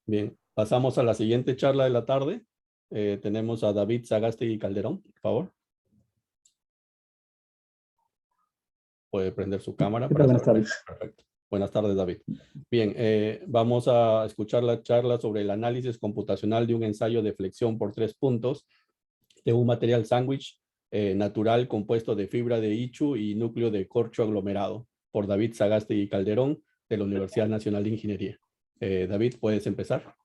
Bien, pasamos a la siguiente charla de la tarde. Tenemos a David Sagasti Calderón, por favor. Puede prender su cámara ¿Qué tal? para Buenas saber. tardes. Perfecto. Buenas tardes, David. Bien, vamos a escuchar la charla sobre el análisis computacional de un ensayo de flexión por 3 puntos de un material sándwich natural compuesto de fibra de ichu y núcleo de corcho aglomerado, por David Sagasti Calderón, de la Universidad Nacional de Ingeniería. David, ¿puedes empezar?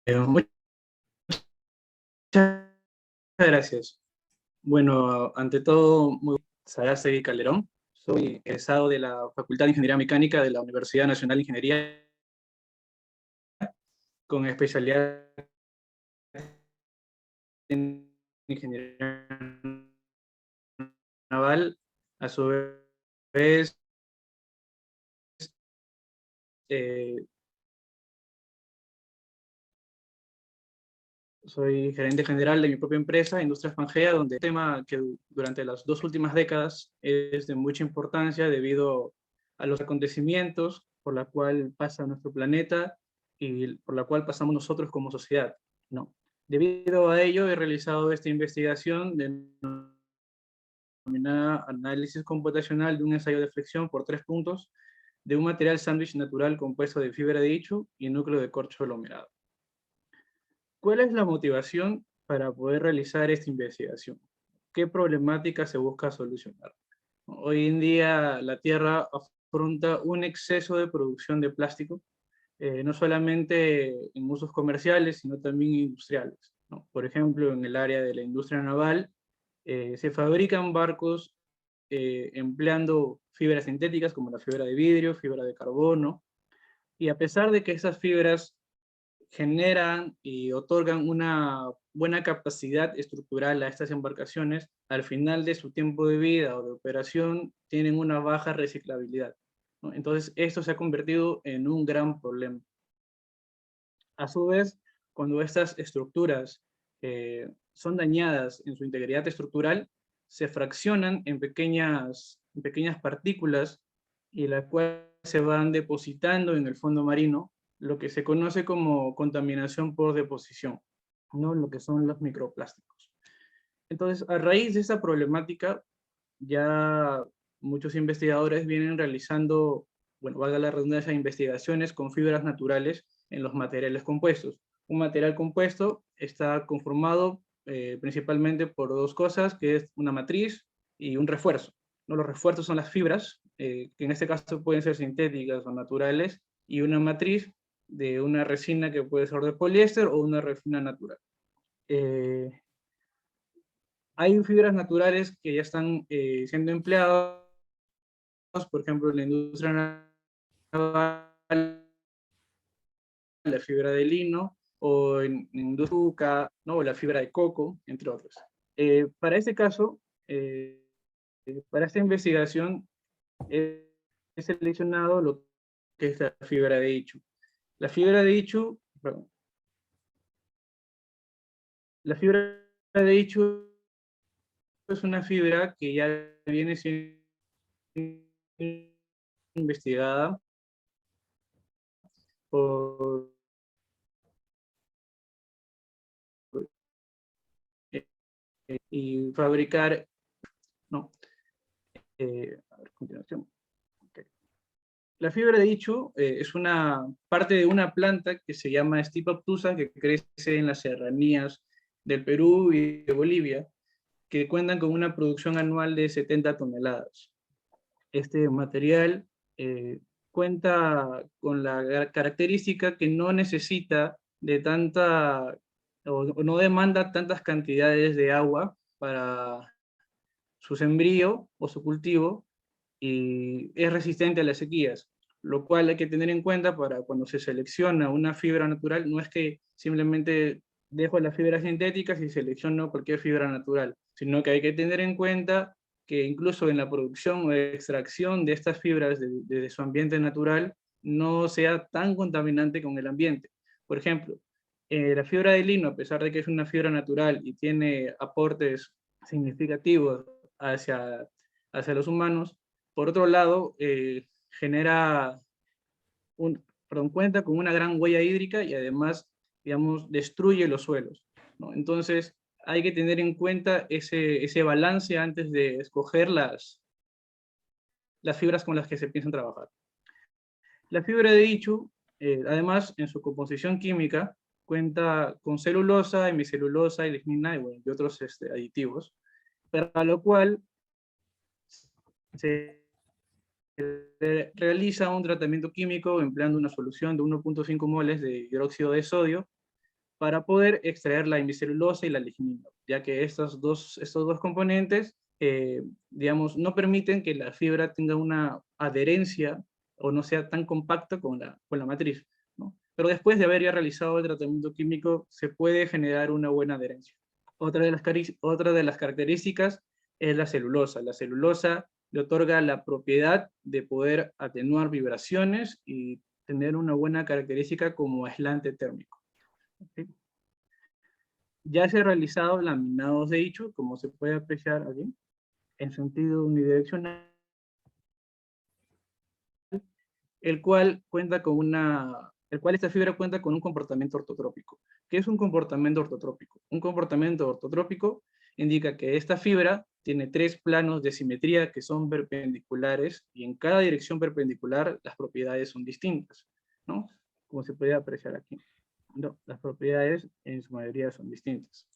Muchas gracias. Bueno, ante todo, muy Sagasti Calderón. Soy egresado de la Facultad de Ingeniería Mecánica de la Universidad Nacional de Ingeniería, con especialidad en Ingeniería Naval. A su vez, eh, soy gerente general de mi propia empresa, Industrias Pangea, donde el tema que durante las 2 últimas décadas es de mucha importancia debido a los acontecimientos por la cual pasa nuestro planeta y por la cual pasamos nosotros como sociedad, ¿no? Debido a ello, he realizado esta investigación denominada análisis computacional de un ensayo de flexión por 3 puntos de un material sándwich natural compuesto de fibra de ichu y núcleo de corcho aglomerado. ¿Cuál es la motivación para poder realizar esta investigación? ¿Qué problemática se busca solucionar? Hoy en día la Tierra afronta un exceso de producción de plástico, no solamente en usos comerciales, sino también industriales, ¿no? Por ejemplo, en el área de la industria naval, se fabrican barcos empleando fibras sintéticas como la fibra de vidrio, fibra de carbono, y a pesar de que esas fibras generan y otorgan una buena capacidad estructural a estas embarcaciones, al final de su tiempo de vida o de operación tienen una baja reciclabilidad, ¿no? Entonces esto se ha convertido en un gran problema. A su vez, cuando estas estructuras son dañadas en su integridad estructural, se fraccionan en pequeñas partículas y las cuales se van depositando en el fondo marino, lo que se conoce como contaminación por deposición, ¿no? Lo que son los microplásticos. Entonces, a raíz de esta problemática, ya muchos investigadores vienen realizando, bueno, valga la redundancia, investigaciones con fibras naturales en los materiales compuestos. Un material compuesto está conformado principalmente por dos cosas, que es una matriz y un refuerzo, ¿no? Los refuerzos son las fibras, que en este caso pueden ser sintéticas o naturales, y una matriz de una resina que puede ser de poliéster o una resina natural. Hay fibras naturales que ya están siendo empleadas, por ejemplo, en la industria naval, la fibra de lino, o en industria, ¿no? O la fibra de coco, entre otros. Para este caso, para esta investigación, he seleccionado lo que es la fibra de ichu. La fibra de ichu, perdón, la fibra de ichu es una fibra que ya viene siendo investigada por y fabricar, no, a ver, continuación. Okay. La fibra de ichu es una parte de una planta que se llama Stipa obtusa, que crece en las serranías del Perú y de Bolivia, que cuentan con una producción anual de 70 toneladas. Este material cuenta con la característica que no necesita de tanta, o no demanda tantas cantidades de agua para su sembrío o su cultivo, y es resistente a las sequías, lo cual hay que tener en cuenta para cuando se selecciona una fibra natural. No es que simplemente dejo las fibras sintéticas y selecciono cualquier fibra natural, sino que hay que tener en cuenta que incluso en la producción o extracción de estas fibras de su ambiente natural no sea tan contaminante con el ambiente. Por ejemplo, la fibra de lino, a pesar de que es una fibra natural y tiene aportes significativos hacia los humanos, por otro lado, cuenta con una gran huella hídrica y además, digamos, destruye los suelos, ¿no? Entonces, hay que tener en cuenta ese balance antes de escoger las fibras con las que se piensan trabajar. La fibra de Ichu, además, en su composición química, cuenta con celulosa, hemicelulosa, y lignina y otros aditivos, para lo cual se realiza un tratamiento químico empleando una solución de 1.5 moles de hidróxido de sodio para poder extraer la hemicelulosa y la lignina, ya que estos dos componentes, digamos, no permiten que la fibra tenga una adherencia o no sea tan compacta con la matriz, ¿no? Pero después de haber ya realizado el tratamiento químico, se puede generar una buena adherencia. Otra de las características es la celulosa. La celulosa le otorga la propiedad de poder atenuar vibraciones y tener una buena característica como aislante térmico. ¿Okay? Ya se han realizado laminados de Ichu, como se puede apreciar aquí, en sentido unidireccional, el cual esta fibra cuenta con un comportamiento ortotrópico. ¿Qué es un comportamiento ortotrópico? Un comportamiento ortotrópico indica que esta fibra tiene 3 planos de simetría que son perpendiculares, y en cada dirección perpendicular las propiedades son distintas, ¿no? Como se puede apreciar aquí. No, las propiedades en su mayoría son distintas.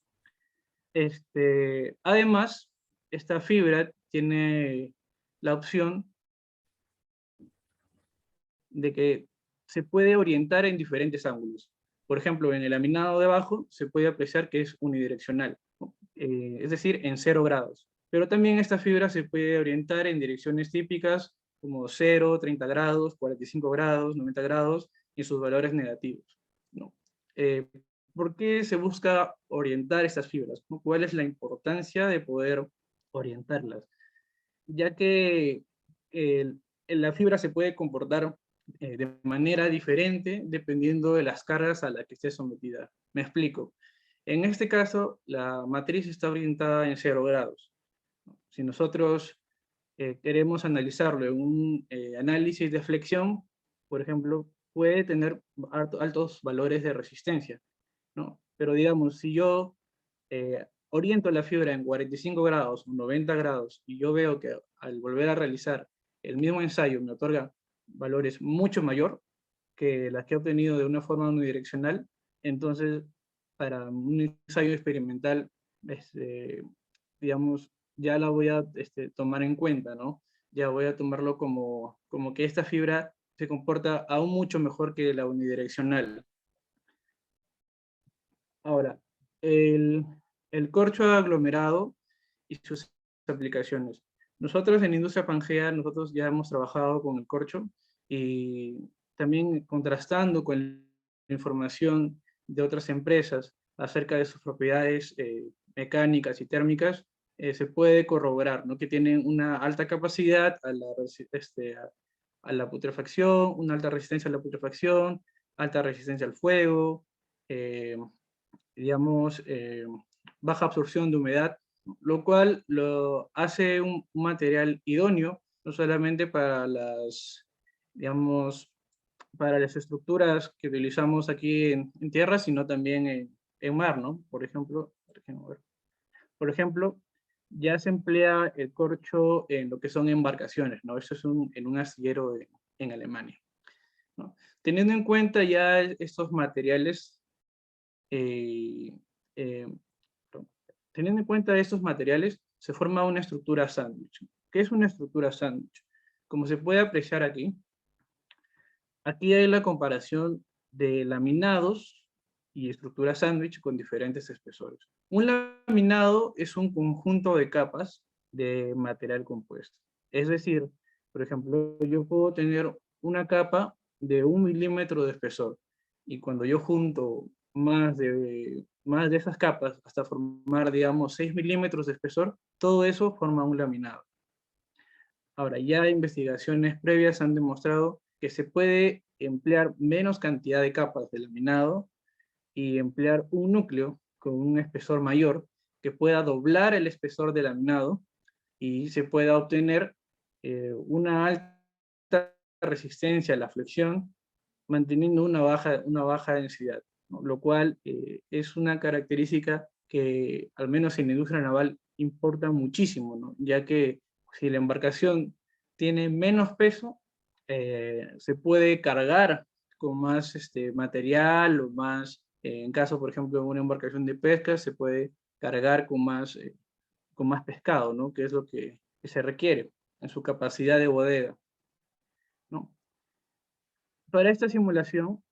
Además, esta fibra tiene la opción de que se puede orientar en diferentes ángulos. Por ejemplo, en el laminado de abajo se puede apreciar que es unidireccional, ¿no? Es decir, en 0 grados. Pero también esta fibra se puede orientar en direcciones típicas como 0, 30 grados, 45 grados, 90 grados y sus valores negativos, ¿no? ¿Por qué se busca orientar estas fibras? ¿Cuál es la importancia de poder orientarlas? Ya que la fibra se puede comportar de manera diferente dependiendo de las cargas a las que esté sometida. Me explico. En este caso, la matriz está orientada en 0 grados. Si nosotros queremos analizarlo en un análisis de flexión, por ejemplo, puede tener altos valores de resistencia, ¿no? Pero digamos, si yo oriento la fibra en 45 grados o 90 grados y yo veo que al volver a realizar el mismo ensayo me otorga valores mucho mayor que las que he obtenido de una forma unidireccional, entonces para un ensayo experimental, digamos, ya la voy a tomar en cuenta, ¿no? Ya voy a tomarlo como que esta fibra se comporta aún mucho mejor que la unidireccional. Ahora, el corcho aglomerado y sus aplicaciones. Nosotros en Industria Pangea, nosotros ya hemos trabajado con el corcho y también contrastando con la información de otras empresas acerca de sus propiedades mecánicas y térmicas, se puede corroborar, ¿no? Que tienen una alta capacidad a la putrefacción, una alta resistencia a la putrefacción, alta resistencia al fuego, digamos, baja absorción de humedad, lo cual lo hace un material idóneo, no solamente para digamos, para las estructuras que utilizamos aquí en tierra, sino también en mar, ¿no? Por ejemplo, ya se emplea el corcho en lo que son embarcaciones, ¿no? Eso es en un astillero en Alemania, ¿no? Teniendo en cuenta ya estos materiales, eh, eh, teniendo en cuenta estos materiales, se forma una estructura sándwich. ¿Qué es una estructura sándwich? Como se puede apreciar aquí, aquí hay la comparación de laminados y estructura sándwich con diferentes espesores. Un laminado es un conjunto de capas de material compuesto. Es decir, por ejemplo, yo puedo tener una capa de 1 milímetro de espesor, y cuando yo junto más de esas capas hasta formar, digamos, 6 milímetros de espesor, todo eso forma un laminado. Ahora, ya investigaciones previas han demostrado que se puede emplear menos cantidad de capas de laminado y emplear un núcleo con un espesor mayor que pueda doblar el espesor del laminado y se pueda obtener una alta resistencia a la flexión, manteniendo una baja densidad, ¿no? Lo cual es una característica que, al menos en la industria naval, importa muchísimo, ¿no? Ya que si la embarcación tiene menos peso, se puede cargar con más material o más, en caso, por ejemplo, de una embarcación de pesca, se puede cargar con más pescado, ¿no? Que es lo que se requiere en su capacidad de bodega, ¿no? Para esta simulación,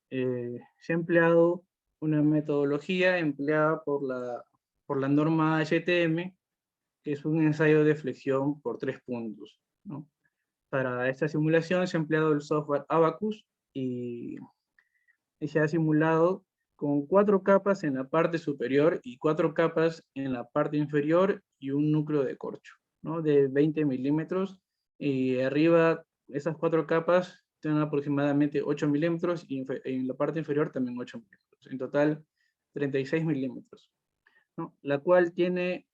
se ha empleado una metodología empleada por la norma HTM, que es un ensayo de flexión por 3 puntos, ¿no? Para esta simulación se ha empleado el software Abacus y se ha simulado con 4 capas en la parte superior y 4 capas en la parte inferior y un núcleo de corcho, ¿no? De 20 milímetros, y arriba esas 4 capas tienen aproximadamente 8 milímetros y en la parte inferior también 8 milímetros. En total 36 milímetros, ¿no? La cual tiene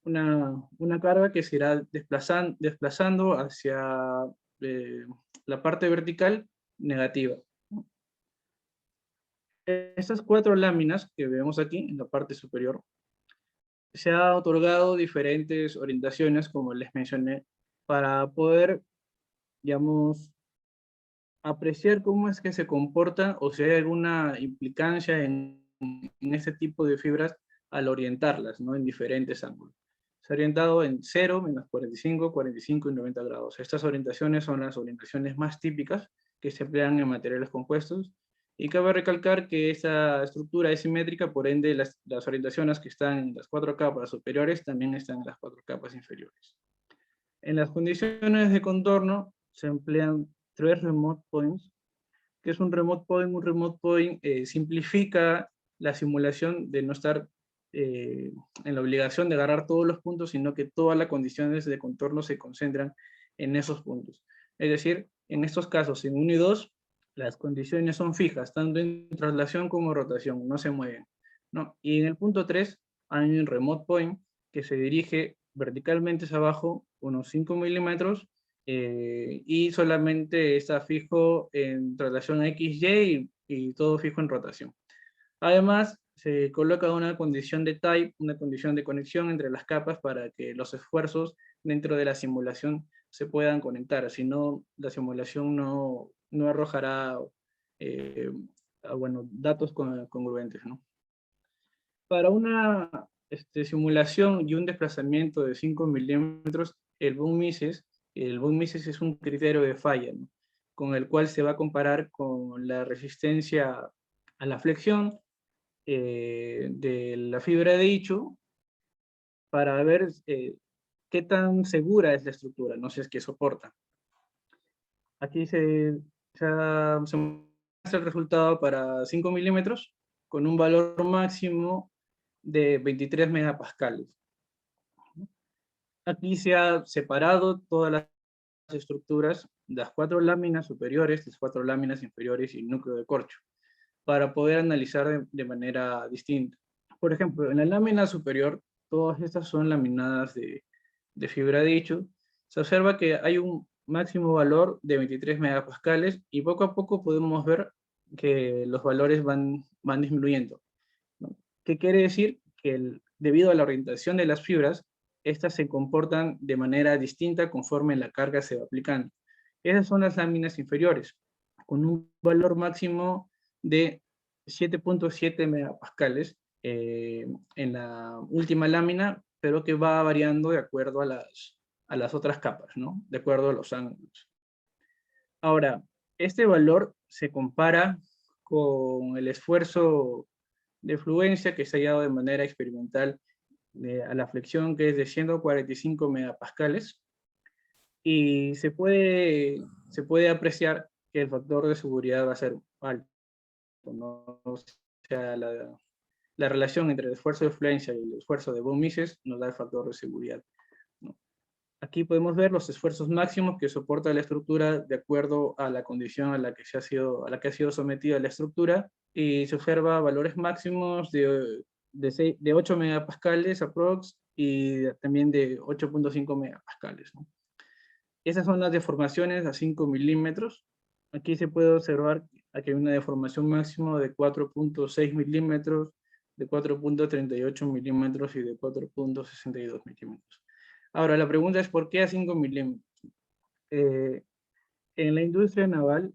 una carga que se irá desplazando hacia la parte vertical negativa. Estas 4 láminas que vemos aquí en la parte superior, se ha otorgado diferentes orientaciones, como les mencioné, para poder, digamos, apreciar cómo es que se comporta o si hay alguna implicancia en este tipo de fibras al orientarlas, ¿no? En diferentes ángulos. Se ha orientado en 0, menos 45, 45 y 90 grados. Estas orientaciones son las orientaciones más típicas que se emplean en materiales compuestos, y cabe recalcar que esta estructura es simétrica, por ende las orientaciones que están en las 4 capas superiores también están en las 4 capas inferiores. En las condiciones de contorno se emplean 3 remote points. ¿Qué es un remote point? Un remote point simplifica la simulación de no estar en la obligación de agarrar todos los puntos, sino que todas las condiciones de contorno se concentran en esos puntos. Es decir, en estos casos, en 1 y 2, las condiciones son fijas, tanto en traslación como rotación, no se mueven, ¿no? Y en el punto 3 hay un remote point que se dirige verticalmente hacia abajo unos 5 milímetros, y solamente está fijo en traslación a XY y todo fijo en rotación. Además, se coloca una condición de type, una condición de conexión entre las capas para que los esfuerzos dentro de la simulación se puedan conectar, si no, la simulación no arrojará datos congruentes, ¿no? Para una simulación y un desplazamiento de 5 milímetros, el von Mises es un criterio de falla, ¿no? Con el cual se va a comparar con la resistencia a la flexión de la fibra de Ichu, para ver qué tan segura es la estructura, no sé si es que soporta. Aquí se muestra el resultado para 5 milímetros con un valor máximo de 23 megapascales. Aquí se ha separado todas las estructuras, las 4 láminas superiores, las 4 láminas inferiores y el núcleo de corcho, para poder analizar de manera distinta. Por ejemplo, en la lámina superior, todas estas son laminadas de fibra de Ichu. Se observa que hay un máximo valor de 23 megapascales y poco a poco podemos ver que los valores van disminuyendo, ¿no? ¿Qué quiere decir? Que debido a la orientación de las fibras, estas se comportan de manera distinta conforme la carga se va aplicando. Esas son las láminas inferiores, con un valor máximo de 7.7 megapascales en la última lámina, pero que va variando de acuerdo a las otras capas, ¿no? De acuerdo a los ángulos. Ahora, este valor se compara con el esfuerzo de fluencia que se ha hallado de manera experimental a la flexión, que es de 145 megapascales, y se puede apreciar que el factor de seguridad va a ser alto, ¿no? O sea, la relación entre el esfuerzo de fluencia y el esfuerzo de von Mises nos da el factor de seguridad, ¿no? Aquí podemos ver los esfuerzos máximos que soporta la estructura de acuerdo a la condición a la que ha sido sometida la estructura, y se observa valores máximos de 8 megapascales aprox y también de 8.5 megapascales, ¿no? Esas son las deformaciones a 5 milímetros. Aquí se puede observar que hay una deformación máxima de 4.6 milímetros, de 4.38 milímetros y de 4.62 milímetros. Ahora, la pregunta es, ¿por qué a 5 milímetros? En la industria naval,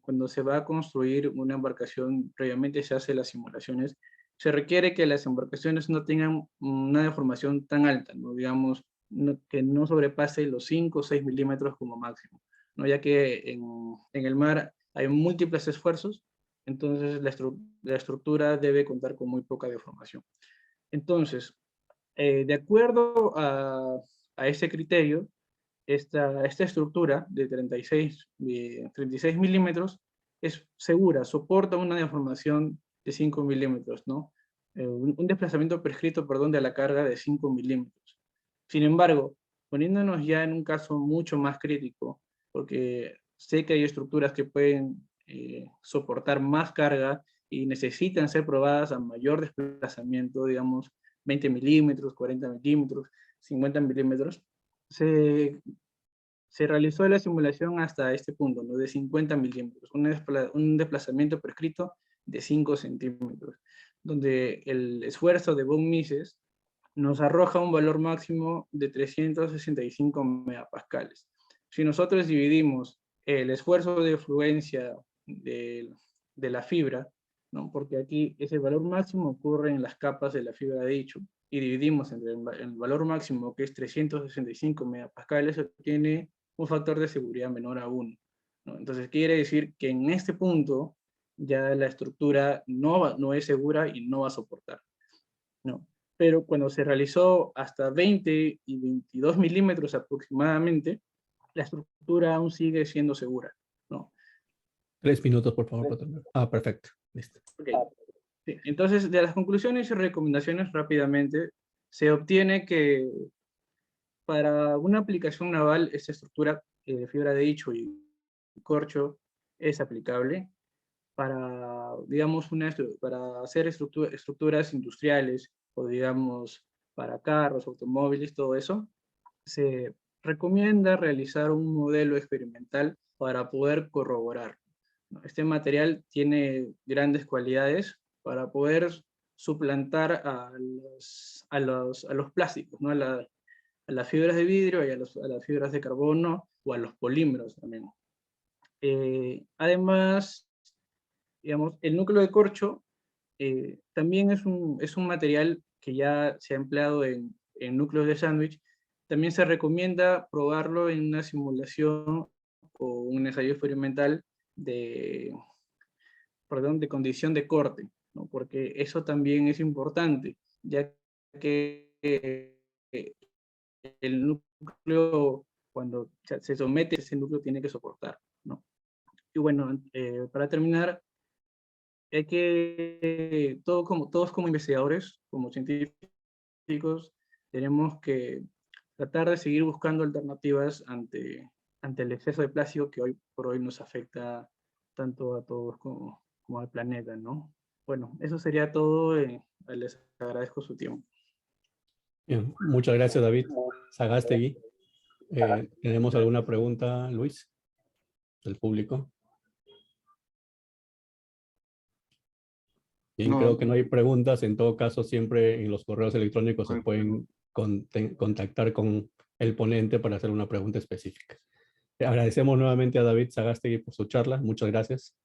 cuando se va a construir una embarcación, previamente se hace las simulaciones, se requiere que las embarcaciones no tengan una deformación tan alta, ¿no? Digamos, que no sobrepase los 5 o 6 milímetros como máximo, ¿no? Ya que en el mar hay múltiples esfuerzos, entonces la estructura debe contar con muy poca deformación. Entonces, de acuerdo a ese criterio, esta estructura de 36 milímetros es segura, soporta una deformación de 5 milímetros, ¿no? Un desplazamiento prescrito, perdón, de la carga de 5 milímetros. Sin embargo, poniéndonos ya en un caso mucho más crítico, porque sé que hay estructuras que pueden soportar más carga y necesitan ser probadas a mayor desplazamiento, digamos 20 milímetros, 40 milímetros, 50 milímetros, se realizó la simulación hasta este punto, ¿no? De 50 milímetros, un desplazamiento prescrito de 5 centímetros, donde el esfuerzo de von Mises nos arroja un valor máximo de 365 megapascales. Si nosotros dividimos el esfuerzo de fluencia de la fibra, ¿no? Porque aquí ese valor máximo ocurre en las capas de la fibra de dicho, y dividimos entre el valor máximo, que es 365 megapascales, se obtiene un factor de seguridad menor a 1, ¿no? Entonces quiere decir que en este punto ya la estructura no es segura y no va a soportar, ¿no? Pero cuando se realizó hasta 20 y 22 milímetros aproximadamente, la estructura aún sigue siendo segura, ¿no? 3 minutos, por favor. Perfecto. Listo. Okay. Sí. Entonces, de las conclusiones y recomendaciones rápidamente, se obtiene que para una aplicación naval, esta estructura de fibra de dicho y corcho es aplicable. Para, digamos, para hacer estructuras industriales o, digamos, para carros, automóviles, todo eso, se recomienda realizar un modelo experimental para poder corroborar, ¿no? Este material tiene grandes cualidades para poder suplantar a los plásticos, ¿no? A las fibras de vidrio y a las fibras de carbono o a los polímeros también. Además, digamos, el núcleo de corcho también es un material que ya se ha empleado en núcleos de sándwich. También se recomienda probarlo en una simulación o un ensayo experimental de condición de corte, ¿no? Porque eso también es importante, ya que el núcleo, cuando se somete, ese núcleo tiene que soportar, ¿no? Y bueno, para terminar, hay que, todos como investigadores, como científicos, tenemos que tratar de seguir buscando alternativas ante el exceso de plástico que hoy por hoy nos afecta tanto a todos como al planeta, ¿no? Bueno, eso sería todo. Les agradezco su tiempo. Bien, muchas gracias, David Sagástegui. ¿Tenemos alguna pregunta, Luis, del público? Bien, No. creo que no hay preguntas. En todo caso, siempre en los correos electrónicos se pueden contactar con el ponente para hacer una pregunta específica. Agradecemos nuevamente a David Sagástegui por su charla. Muchas gracias.